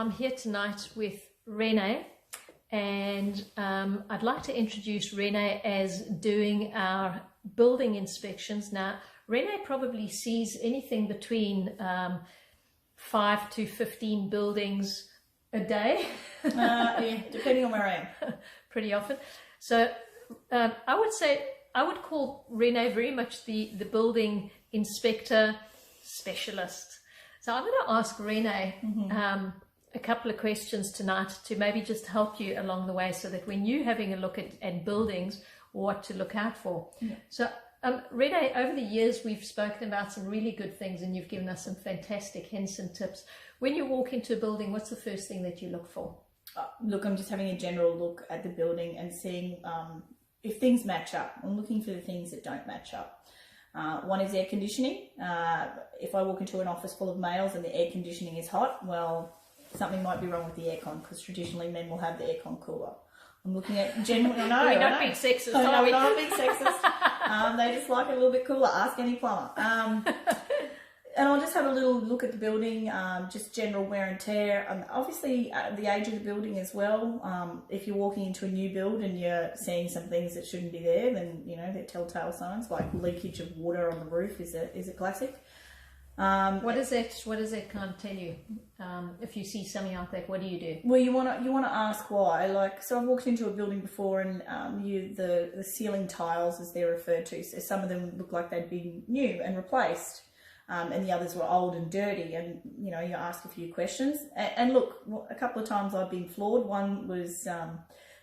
I'm here tonight with Renee, and I'd like to introduce Renee as doing our building inspections. Now, Renee probably sees anything between 5 to 15 buildings a day. Yeah, depending on where I am. Pretty often. So I would say, I would call Renee very much the building inspector specialist. So I'm going to ask Renee a couple of questions tonight to maybe just help you along the way, so that when you're having a look at buildings, what to look out for. Yeah. So Renee, over the years we've spoken about some really good things, and you've given us some fantastic hints and tips. When you walk into a building, what's the first thing that you look for? Look, I'm just having a general look at the building and seeing if things match up. I'm looking for the things that don't match up. One is air conditioning. If I walk into an office full of males and the air conditioning is hot, well, something might be wrong with the aircon, because traditionally men will have the aircon cooler. I'm looking at generally. We're not being sexist, No, are we? we're not being sexist. They just like it a little bit cooler. Ask any plumber. And I'll just have a little look at the building, just general wear and tear. Obviously, the age of the building as well. If you're walking into a new build and you're seeing some things that shouldn't be there, then they're telltale signs, like leakage of water on the roof is a classic. What does that kind of tell you? If you see something like that, what do you do? Well, you want to ask why. So I've walked into a building before, and the ceiling tiles, as they're referred to, so some of them look like they'd been new and replaced. And the others were old and dirty, and you ask a few questions. And look, a couple of times I've been floored. One was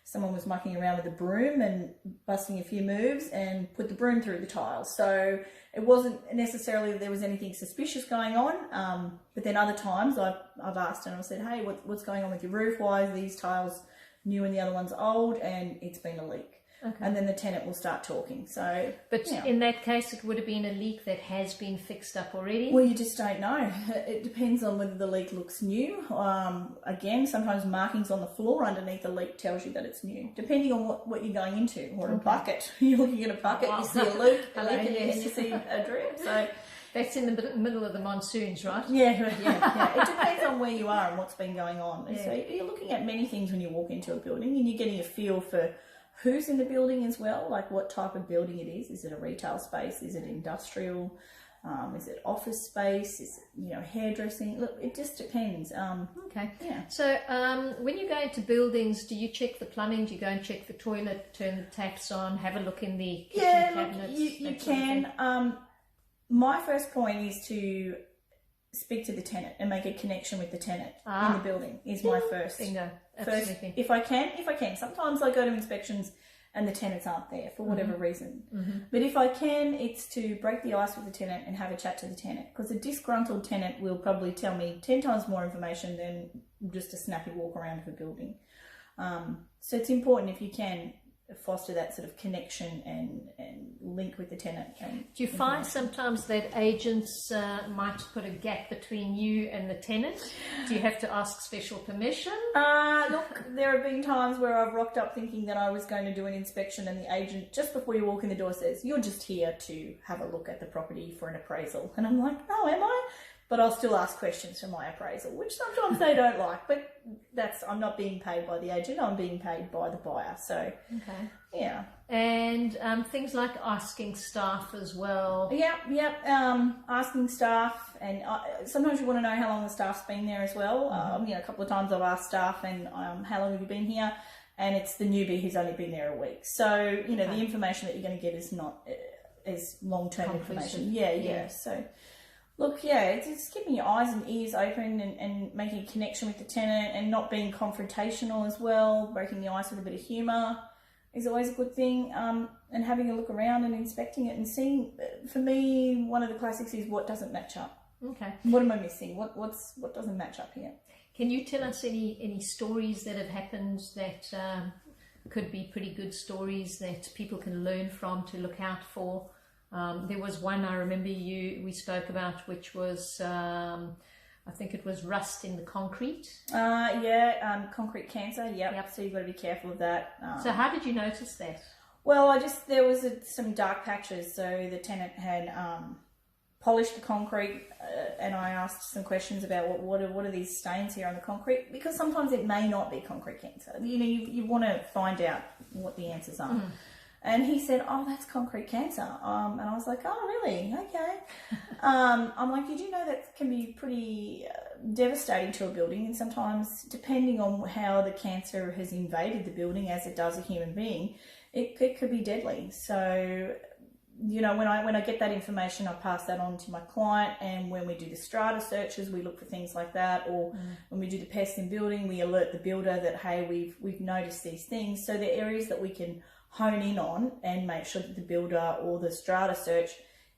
someone was mucking around with a broom and busting a few moves and put the broom through the tiles. So it wasn't necessarily that there was anything suspicious going on. But then other times I've asked and I've said, hey, what's going on with your roof? Why are these tiles new and the other one's old? And it's been a leak. Okay. And then the tenant will start talking. So, but in that case, it would have been a leak that has been fixed up already. Well, you just don't know. It depends on whether the leak looks new. Again, sometimes markings on the floor underneath the leak tells you that it's new, depending on what you're going into. Or a bucket. You're looking at a bucket, you see a leak, and you see a drip. So that's in the middle of the monsoons, right? Yeah. It depends on where you are and what's been going on. Yeah. So you're looking at many things when you walk into a building, and you're getting a feel for who's in the building as well, like what type of building it is. Is it a retail space? Is it industrial? Is it office space? Is it, hairdressing? Look, it just depends. Okay. Yeah. So when you go into buildings, do you check the plumbing? Do you go and check the toilet, turn the taps on, have a look in the kitchen cabinets? You can. My first point is to speak to the tenant and make a connection with the tenant in the building is my first. Bingo. Absolutely. If I can. Sometimes I go to inspections and the tenants aren't there for whatever reason. Mm-hmm. But if I can, it's to break the ice with the tenant and have a chat to the tenant, because a disgruntled tenant will probably tell me 10 times more information than just a snappy walk around of a building. So it's important, if you can, foster that sort of connection and link with the tenant. Do you find sometimes that agents might put a gap between you and the tenant? Do you have to ask special permission? Look, there have been times where I've rocked up thinking that I was going to do an inspection, and the agent, just before you walk in the door, says, you're just here to have a look at the property for an appraisal. And I'm like, no, am I? But I'll still ask questions for my appraisal, which sometimes they don't like. But I'm not being paid by the agent, I'm being paid by the buyer. So, okay. Yeah. And things like asking staff as well. Yep. Asking staff, and sometimes you want to know how long the staff's been there as well. A couple of times I've asked staff, and how long have you been here? And it's the newbie who's only been there a week. So, the information that you're going to get is not as long-term information. Yeah. So, look, it's keeping your eyes and ears open and making a connection with the tenant, and not being confrontational as well. Breaking the ice with a bit of humour is always a good thing, and having a look around and inspecting it and seeing. For me, one of the classics is what doesn't match up. Okay. What am I missing? What doesn't match up here? Can you tell us any stories that have happened that could be pretty good stories that people can learn from, to look out for? There was one I remember we spoke about, which was I think it was rust in the concrete. Concrete cancer. Yep. So you've got to be careful of that. So how did you notice that? Well, there was some dark patches. So the tenant had polished the concrete, and I asked some questions about what are these stains here on the concrete, because sometimes it may not be concrete cancer. You want to find out what the answers are. And he said, oh, that's concrete cancer. And I was like, oh, really? Okay. I'm like, you do know that can be pretty devastating to a building, and sometimes, depending on how the cancer has invaded the building, as it does a human being, it could be deadly. So, when I get that information, I pass that on to my client, and when we do the strata searches, we look for things like that, or when we do the pests in building, we alert the builder that, hey, we've noticed these things. So the areas that we can hone in on and make sure that the builder or the strata search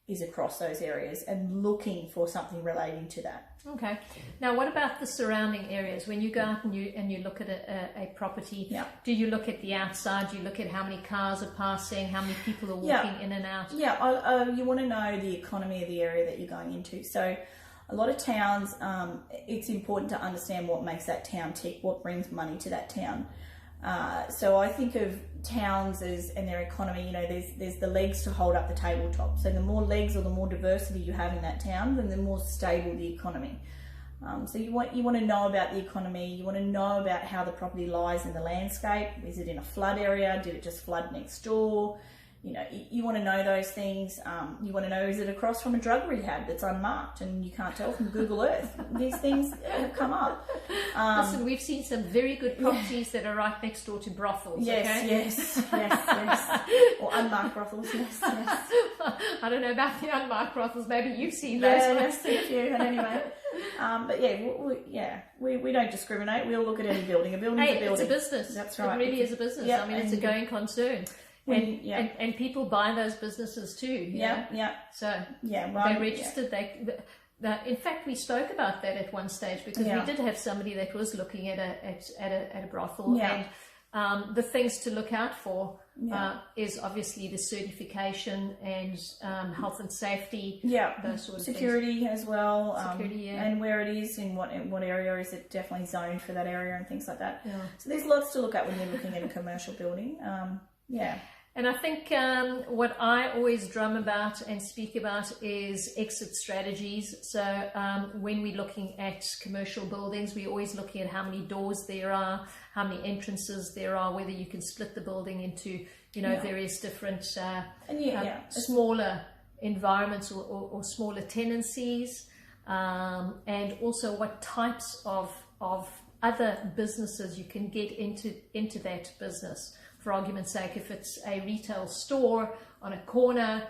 is across those areas and looking for something relating to that. Okay. Now, what about the surrounding areas? When you go out and you look at a property, do you look at the outside? Do you look at how many cars are passing, how many people are walking in and out? Yeah, you want to know the economy of the area that you're going into. So a lot of towns, it's important to understand what makes that town tick, what brings money to that town. So I think of towns and their economy, there's the legs to hold up the tabletop. So the more legs or the more diversity you have in that town, then the more stable the economy. So you want to know about the economy. You want to know about how the property lies in the landscape. Is it in a flood area? Did it just flood next door? You want to know those things. You want to know, is it across from a drug rehab that's unmarked and you can't tell from Google Earth? These things have come up. Listen, we've seen some very good properties that are right next door to brothels. Yes, okay? yes. Or unmarked brothels, yes. I don't know about the unmarked brothels. Maybe you've seen those. Yes, seen a few. But anyway, we don't discriminate. We'll look at any building. A building's a building. It's a business. That's right. It really is a business. Yep, I mean, it's a going concern. And people buy those businesses too. So right. They registered. In fact, we spoke about that at one stage, because we did have somebody that was looking at a brothel, and the things to look out for is obviously the certification and health and safety. Those sort of security things. As well. Security, and where it is, in what area is it definitely zoned for that area, and things like that. So there's lots to look at when you're looking at a commercial building. And I think what I always drum about and speak about is exit strategies. So when we're looking at commercial buildings, we're always looking at how many doors there are, how many entrances there are, whether you can split the building into, various different smaller environments or smaller tenancies, and also what types of other businesses you can get into that business. For argument's sake, if it's a retail store on a corner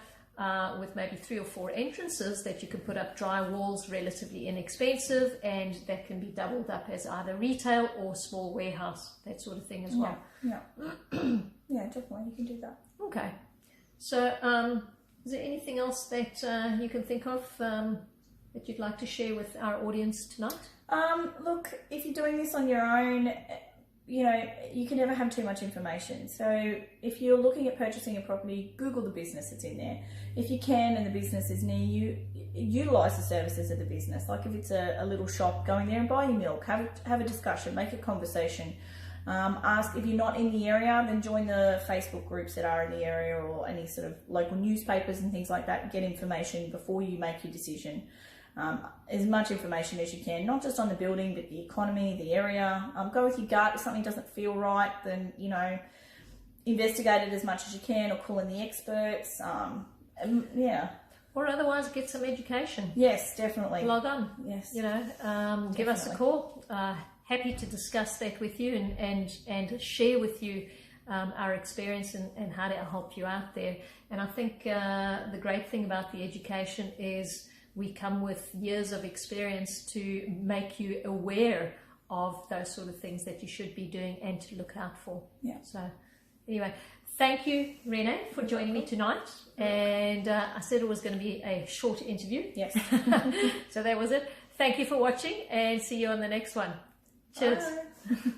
with maybe 3 or 4 entrances that you can put up dry walls, relatively inexpensive, and that can be doubled up as either retail or small warehouse, that sort of thing as well. Yeah, definitely, you can do that. Okay. So is there anything else that you can think of that you'd like to share with our audience tonight? Look, if you're doing this on your own, you can never have too much information. So if you're looking at purchasing a property, Google the business that's in there. If you can and the business is near you, utilise the services of the business. Like if it's a little shop, go in there and buy your milk, have a discussion, make a conversation. Ask if you're not in the area, then join the Facebook groups that are in the area, or any sort of local newspapers and things like that. Get information before you make your decision. As much information as you can, not just on the building, but the economy, the area. Go with your gut. If something doesn't feel right, then, investigate it as much as you can, or call in the experts. Or otherwise get some education. Yes, definitely. Log on. Yes. Give us a call. Happy to discuss that with you and share with you our experience and how to help you out there. And I think the great thing about the education is we come with years of experience to make you aware of those sort of things that you should be doing and to look out for. So anyway, thank you, Renee, for joining me tonight. And I said it was going to be a short interview. Yes. So that was it. Thank you for watching, and see you on the next one. Cheers. Bye.